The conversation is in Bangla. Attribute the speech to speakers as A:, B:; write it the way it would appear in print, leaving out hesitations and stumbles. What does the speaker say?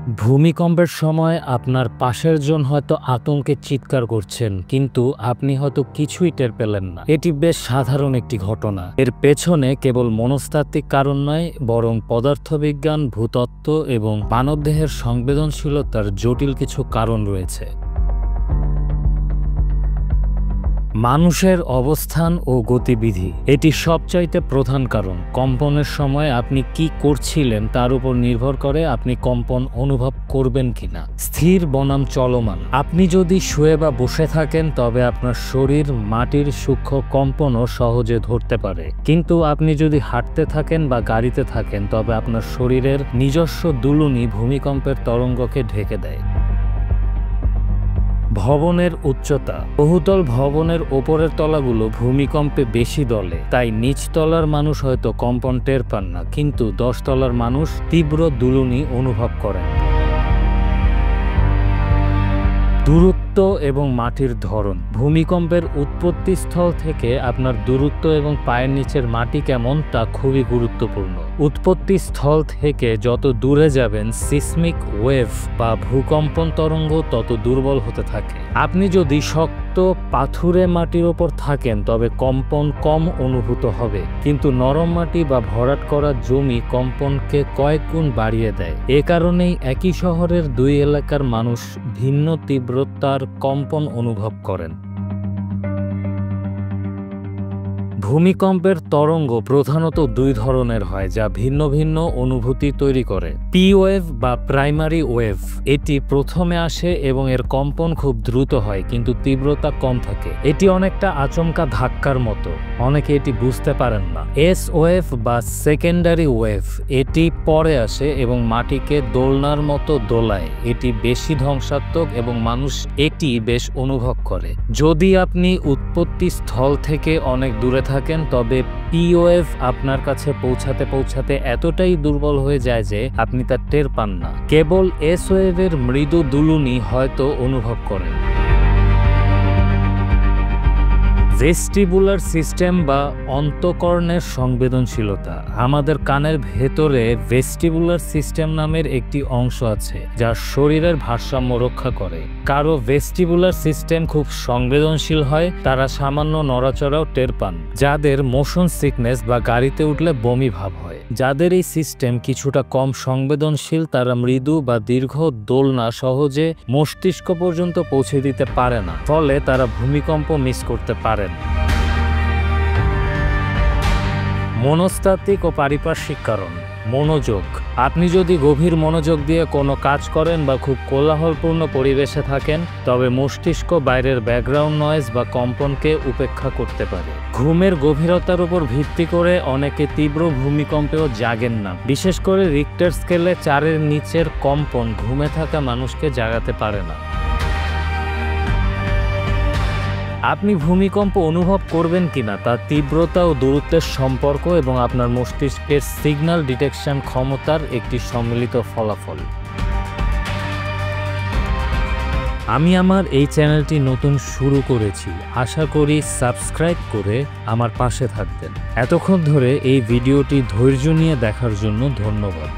A: ভূমিকম্পের সময় আপনার পাশের জন হয়তো আতঙ্কে চিৎকার করছেন, কিন্তু আপনি হয়তো কিছুই টের পেলেন না। এটি বেশ সাধারণ একটি ঘটনা। এর পেছনে কেবল মনস্তাত্ত্বিক কারণ নয়, বরং পদার্থবিজ্ঞান, ভূতত্ত্ব এবং মানবদেহের সংবেদনশীলতার জটিল কিছু কারণ রয়েছে। মানুষের অবস্থান ও গতিবিধি এটি সবচাইতে প্রধান কারণ। কম্পনের সময় আপনি কি করছিলেন তার উপর নির্ভর করে আপনি কম্পন অনুভব করবেন কিনা। স্থির বনাম চলমান, আপনি যদি শুয়ে বা বসে থাকেন তবে আপনার শরীর মাটির সূক্ষ্ম কম্পনও সহজে ধরতে পারে, কিন্তু আপনি যদি হাঁটতে থাকেন বা গাড়িতে থাকেন তবে আপনার শরীরের নিজস্ব দুলুনি ভূমিকম্পের তরঙ্গকে ঢেকে দেয়। ভবনের উচ্চতা, বহুতল ভবনের ওপরের তলাগুলো ভূমিকম্পে বেশি দলে, তাই নিচ তলার মানুষ হয়তো কম্পন টের পান না, কিন্তু 10 তলার মানুষ তীব্র দুলুনি অনুভব করেন। দূরত্ব এবং মাটির ধরন, ভূমিকম্পের উৎপত্তিস্থল থেকে আপনার দূরত্ব এবং পায়ের নিচের মাটি কেমন তা খুবই গুরুত্বপূর্ণ। উৎপত্তিস্থল থেকে যত দূরে যাবেন সিসমিক ওয়েভ বা ভূকম্পন তরঙ্গ তত দুর্বল হতে থাকে। আপনি যদি শক্ত পাথুরে মাটির ওপর থাকেন তবে কম্পন কম অনুভূত হবে, কিন্তু নরম মাটি বা ভরাট করা জমি কম্পনকে কয়েক গুণ বাড়িয়ে দেয়। এ কারণেই একই শহরের দুই এলাকার মানুষ ভিন্ন তীব্রতার কম্পন অনুভব করেন। ভূমিকম্পের তরঙ্গ প্রধানত দুই ধরনের হয়, যা ভিন্ন ভিন্ন অনুভূতি তৈরি করে। পি ওয়েভ বা প্রাইমারি ওয়েভ, এটি প্রথমে আসে এবং এর কম্পন খুব দ্রুত হয়, কিন্তু তীব্রতা কম থাকে। এটি অনেকটা আচমকা ধাক্কার মতো, অনেকে এটি বুঝতে পারেন না। এস ওয়েভ বা সেকেন্ডারি ওয়েভ, এটি পরে আসে এবং মাটিকে দোলনার মতো দোলায়। এটি বেশি ধ্বংসাত্মক এবং মানুষ এটি বেশ অনুভব করে। যদি আপনি উৎপত্তি স্থল থেকে অনেক দূরে থাকেন তবে পি ওয়েভ আপনার কাছে পৌঁছাতে এতটাই দুর্বল হয়ে যায় যে আপনি তা টের পান না। কেবল এস ওয়েভের মৃদু দুলুনি হয়তো অনুভব করেন। ভেস্টিবুলার সিস্টেম বা অন্তঃকরণের সংবেদনশীলতা, আমাদের কানের ভেতরে ভেস্টিবুলার সিস্টেম নামের একটি অংশ আছে যা শরীরের ভারসাম্য রক্ষা করে। কারো ভেস্টিবুলার সিস্টেম খুব সংবেদনশীল হয়, তারা সামান্য নড়াচড়াও টের পান। যাদের মোশন সিকনেস বা গাড়িতে উঠলে বমি ভাব হয়। যাদের এই সিস্টেম কিছুটা কম সংবেদনশীল তারা মৃদু বা দীর্ঘ দোলনা সহজে মস্তিষ্ক পর্যন্ত পৌঁছে দিতে পারে না, ফলে তারা ভূমিকম্প মিস করতে পারেন। মনস্তাত্ত্বিক ও পারিপার্শ্বিক কারণ। মনোযোগ, আপনি যদি গভীর মনোযোগ দিয়ে কোনো কাজ করেন বা খুব কোলাহলপূর্ণ পরিবেশে থাকেন তবে মস্তিষ্ক বাইরের ব্যাকগ্রাউন্ড নয়েজ বা কম্পনকে উপেক্ষা করতে পারে। ঘুমের গভীরতার উপর ভিত্তি করে অনেকে তীব্র ভূমিকম্পেও জাগেন না, বিশেষ করে রিক্টার স্কেলে 4-এর নিচের কম্পন ঘুমে থাকা মানুষকে জাগাতে পারে না। আপনি ভূমিকম্প অনুভব করবেন কিনা তা তীব্রতা ও দূরত্বের সম্পর্ক এবং আপনার মস্তিষ্কের সিগন্যাল ডিটেকশন ক্ষমতার একটি সম্মিলিত ফলাফল। আমি আমার এই চ্যানেলটি নতুন শুরু করেছি, আশা করি সাবস্ক্রাইব করে আমার পাশে থাকবেন। এতক্ষণ ধরে এই ভিডিওটি ধৈর্য নিয়ে দেখার জন্য ধন্যবাদ।